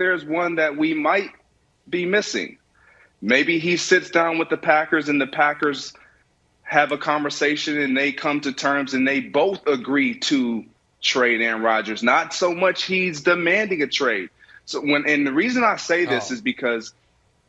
there's one that we might be missing. Maybe he sits down with the Packers and the Packers have a conversation and they come to terms and they both agree to trade Aaron Rodgers. Not so much he's demanding a trade. And the reason I say this is because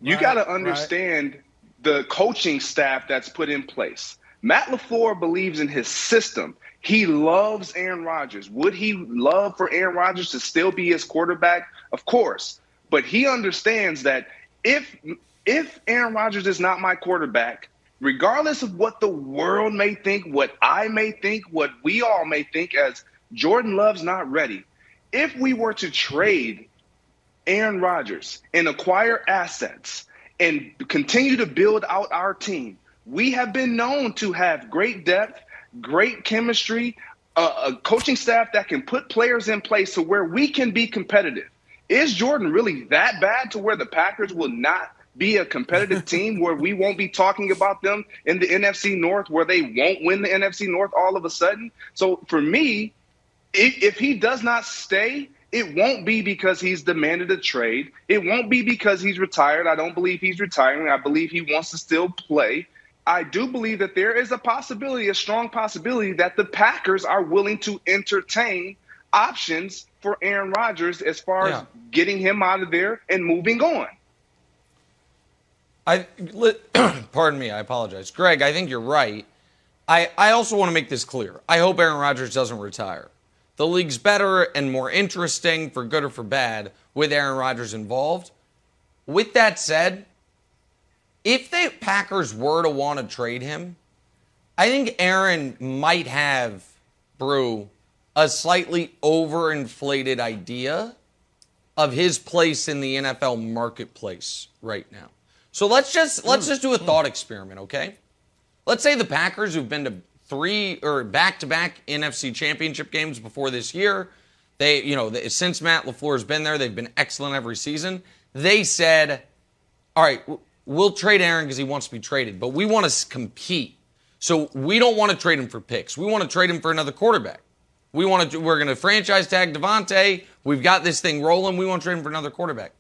you got to understand the coaching staff that's put in place. Matt LaFleur believes in his system. He loves Aaron Rodgers. Would he love for Aaron Rodgers to still be his quarterback? Of course. But he understands that if Aaron Rodgers is not my quarterback, regardless of what the world may think, what I may think, what we all may think as Jordan Love's not ready, if we were to trade Aaron Rodgers and acquire assets and continue to build out our team, we have been known to have great depth, great chemistry, a coaching staff that can put players in place to where we can be competitive. Is Jordan really that bad to where the Packers will not be a competitive team, where we won't be talking about them in the NFC North, where they won't win the NFC North all of a sudden? So for me, if he does not stay, it won't be because he's demanded a trade. It won't be because he's retired. I don't believe he's retiring. I believe he wants to still play. I do believe that there is a possibility, a strong possibility, that the Packers are willing to entertain options for Aaron Rodgers as far as getting him out of there and moving on. Pardon me, I apologize. Greg, I think you're right. I also want to make this clear. I hope Aaron Rodgers doesn't retire. The league's better and more interesting, for good or for bad, with Aaron Rodgers involved. With that said, if the Packers were to want to trade him, I think Aaron might have, Brew, a slightly overinflated idea of his place in the NFL marketplace right now. So let's just do a thought experiment, okay? Let's say the Packers, who've been to 3 or back-to-back NFC Championship games before this year, since Matt LaFleur's been there, they've been excellent every season. They said, all right, we'll trade Aaron because he wants to be traded, but we want to compete. So we don't want to trade him for picks. We want to trade him for another quarterback. We're going to franchise tag Devontae. We've got this thing rolling. We want to trade him for another quarterback.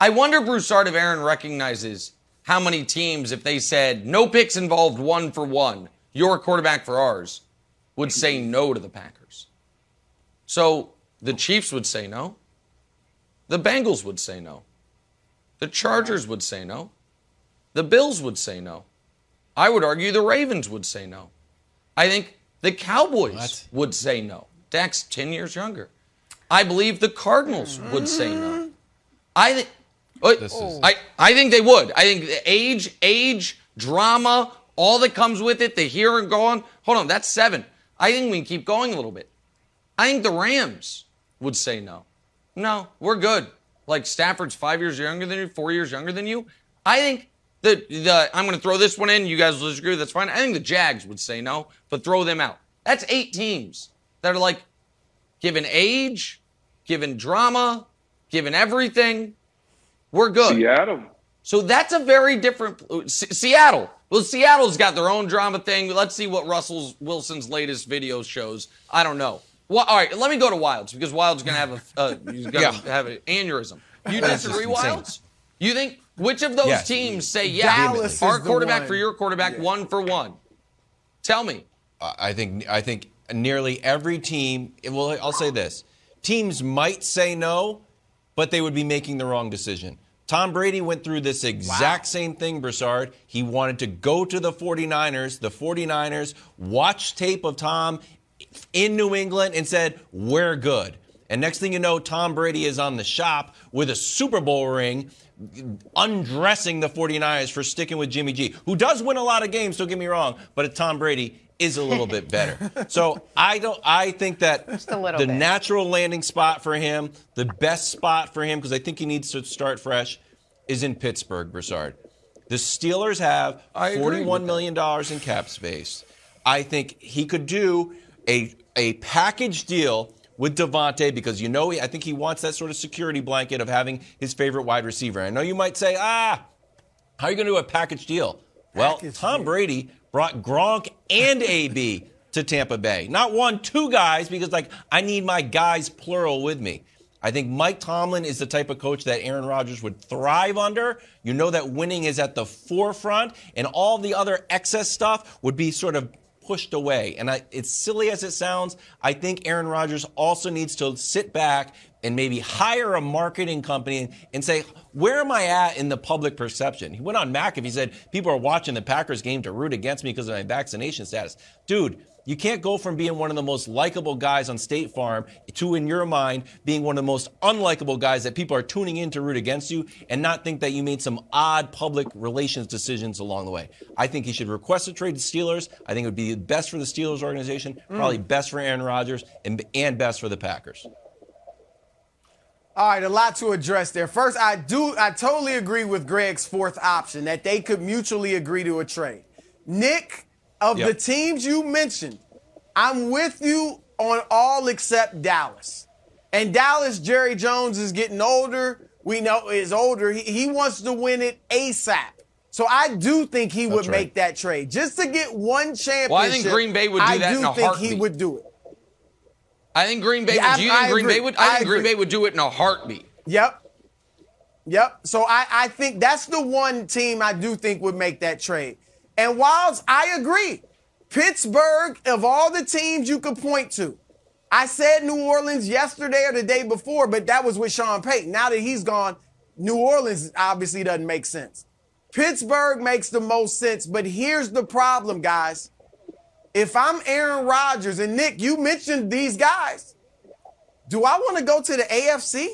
I wonder, Broussard, if Aaron recognizes how many teams, if they said no picks involved 1-for-1, your quarterback for ours, would say no to the Packers. So the Chiefs would say no. The Bengals would say no. The Chargers would say no. The Bills would say no. I would argue the Ravens would say no. I think the Cowboys would say no. Dak's 10 years younger. I believe the Cardinals would say no. I think they would. I think the age, drama, all that comes with it, the here and gone. Hold on, that's 7. I think we can keep going a little bit. I think the Rams would say no. No, we're good. Like Stafford's 5 years younger than you, 4 years younger than you. I think I'm going to throw this one in. You guys will disagree. That's fine. I think the Jags would say no, but throw them out. That's 8 teams that are like, given age, given drama, given everything, we're good. Seattle. So that's a very different Seattle. Well, Seattle's got their own drama thing. Let's see what Russell Wilson's latest video shows. I don't know. Well, all right, let me go to Wilds, because Wilds is going to have an aneurysm. You disagree, Wilds? You think which of those teams say our quarterback for your quarterback 1-for-1? Tell me. I think nearly every team. Well, I'll say this: teams might say no, but they would be making the wrong decision. Tom Brady went through this exact same thing, Broussard. He wanted to go to the 49ers. The 49ers watched tape of Tom in New England and said, we're good. And next thing you know, Tom Brady is on the shop with a Super Bowl ring, undressing the 49ers for sticking with Jimmy G, who does win a lot of games, don't get me wrong, but Tom Brady is a little bit better. So I think that the natural landing spot for him, the best spot for him, because I think he needs to start fresh, is in Pittsburgh, Broussard. The Steelers have $41 million in cap space. I think he could do a package deal with Devontae, because I think he wants that sort of security blanket of having his favorite wide receiver. I know you might say, how are you going to do a package deal? Well, Tom Brady brought Gronk and AB to Tampa Bay. Not 1, 2 guys, because I need my guys plural with me. I think Mike Tomlin is the type of coach that Aaron Rodgers would thrive under. You know that winning is at the forefront, and all the other excess stuff would be sort of pushed away. And it's silly as it sounds, I think Aaron Rodgers also needs to sit back and maybe hire a marketing company and say, where am I at in the public perception? He went on McAfee, he said, people are watching the Packers game to root against me because of my vaccination status. Dude, you can't go from being one of the most likable guys on State Farm to, in your mind, being one of the most unlikable guys that people are tuning in to root against you and not think that you made some odd public relations decisions along the way. I think he should request a trade to Steelers. I think it would be best for the Steelers organization, probably best for Aaron Rodgers, and best for the Packers. All right, a lot to address there. First, I totally agree with Greg's fourth option, that they could mutually agree to a trade. Nick, of the teams you mentioned, I'm with you on all except Dallas. And Dallas, Jerry Jones is getting older. We know is older. He wants to win it ASAP. So I do think he would make that trade. Just to get one championship. Well, I think Green Bay would do that in a heartbeat. I do think he would do it. I think Green Bay would. Do you think Green Bay would? I think Green Bay would do it in a heartbeat. Yep. So I think that's the one team I do think would make that trade. And whilst I agree, Pittsburgh, of all the teams you could point to, I said New Orleans yesterday or the day before, but that was with Sean Payton. Now that he's gone, New Orleans obviously doesn't make sense. Pittsburgh makes the most sense, but here's the problem, guys. If I'm Aaron Rodgers, and Nick, you mentioned these guys, do I want to go to the AFC?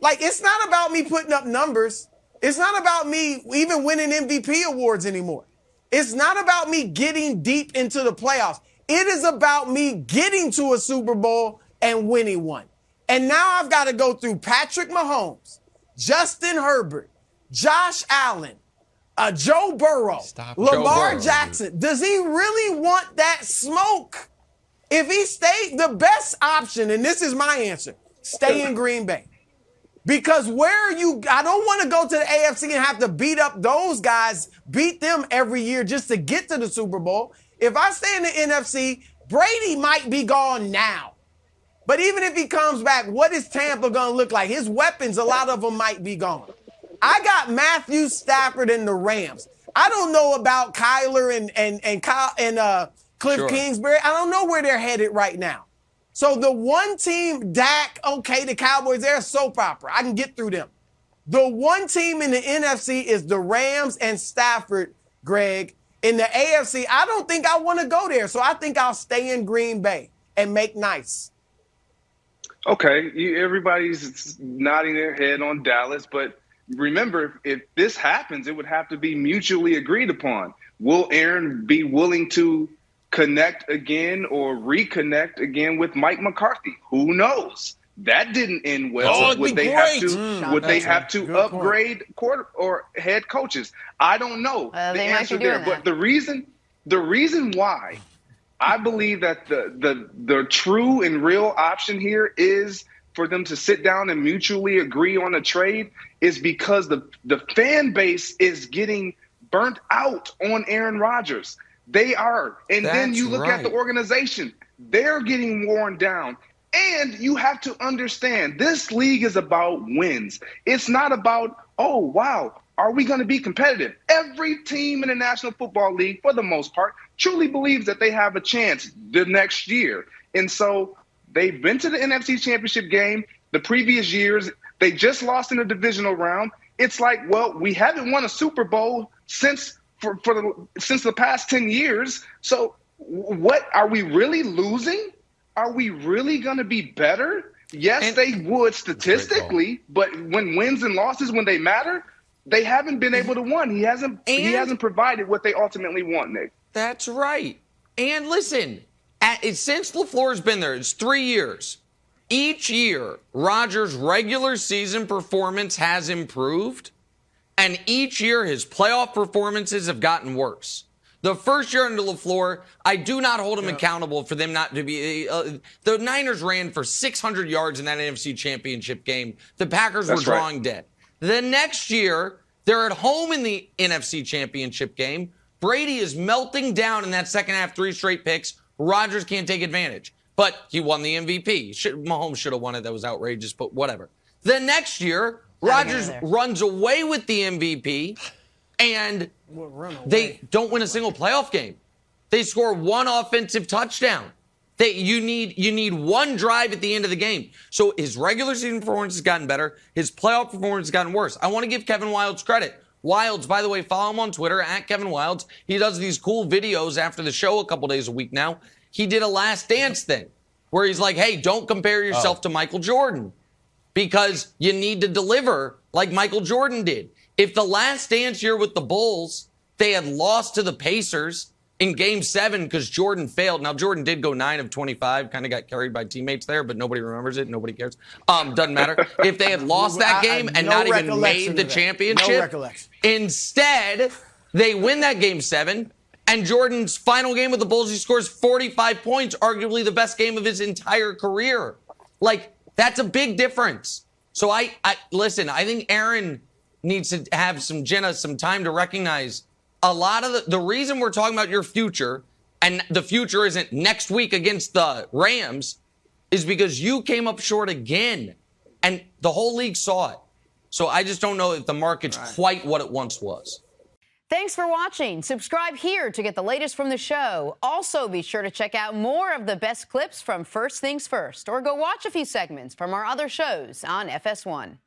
Like, it's not about me putting up numbers. It's not about me even winning MVP awards anymore. It's not about me getting deep into the playoffs. It is about me getting to a Super Bowl and winning one. And now I've got to go through Patrick Mahomes, Justin Herbert, Josh Allen, Joe Burrow, Lamar Jackson. Does he really want that smoke? If he stayed, the best option, and this is my answer, stay in Green Bay. Because I don't want to go to the AFC and have to beat up those guys, beat them every year just to get to the Super Bowl. If I stay in the NFC, Brady might be gone now. But even if he comes back, what is Tampa going to look like? His weapons, a lot of them might be gone. I got Matthew Stafford and the Rams. I don't know about Kyler and Cliff Kingsbury. I don't know where they're headed right now. So the one team, Dak, okay, the Cowboys, they're a soap opera. I can get through them. The one team in the NFC is the Rams and Stafford, Greg. In the AFC, I don't think I want to go there. So I think I'll stay in Green Bay and make nice. Okay, everybody's nodding their head on Dallas, but remember, if this happens, it would have to be mutually agreed upon. Will Aaron be willing to connect again or reconnect again with Mike McCarthy? Who knows? That didn't end well. Would they have to upgrade quarter or head coaches? I don't know the answer there. But the reason why I believe that the true and real option here is for them to sit down and mutually agree on a trade is because the fan base is getting burnt out on Aaron Rodgers. They are. And then you look at the organization. They're getting worn down. And you have to understand, this league is about wins. It's not about, oh, wow, are we going to be competitive? Every team in the National Football League, for the most part, truly believes that they have a chance the next year. And so they've been to the NFC Championship game the previous years. They just lost in the divisional round. It's like, well, we haven't won a Super Bowl since the past 10 years. So what are we really losing? Are we really going to be better? Yes, they would statistically, but when wins and losses, when they matter, they haven't been able to win. He hasn't provided what they ultimately want, Nick. That's right. And listen, since LaFleur's been there, it's 3 years. Each year, Rodgers' regular season performance has improved, and each year his playoff performances have gotten worse. The first year under LaFleur, I do not hold him accountable for them not to be. The Niners ran for 600 yards in that NFC Championship game. The Packers were drawing dead. The next year, they're at home in the NFC Championship game. Brady is melting down in that second half, 3 straight picks. Rodgers can't take advantage. but he won the MVP. Mahomes should have won it. That was outrageous, but whatever. The next year, Rodgers runs away with the MVP, and they don't win a single playoff game. They score one offensive touchdown. You need one drive at the end of the game. So his regular season performance has gotten better. His playoff performance has gotten worse. I want to give Kevin Wildes credit. Wildes, by the way, follow him on Twitter, at Kevin Wildes. He does these cool videos after the show a couple days a week now. He did a Last Dance thing where he's like, hey, don't compare yourself to Michael Jordan because you need to deliver like Michael Jordan did. If the Last Dance year with the Bulls, they had lost to the Pacers in Game 7 because Jordan failed. Now, Jordan did go 9 of 25, kind of got carried by teammates there, but nobody remembers it. Nobody cares. Doesn't matter. If they had lost that game and not even made the championship, instead, they win that Game 7, and Jordan's final game with the Bulls, he scores 45 points, arguably the best game of his entire career. Like, that's a big difference. So listen, I think Aaron needs to have some time to recognize a lot of the reason we're talking about your future, and the future isn't next week against the Rams, is because you came up short again, and the whole league saw it. So I just don't know if the market's quite what it once was. Thanks for watching. Subscribe here to get the latest from the show. Also, be sure to check out more of the best clips from First Things First, or go watch a few segments from our other shows on FS1.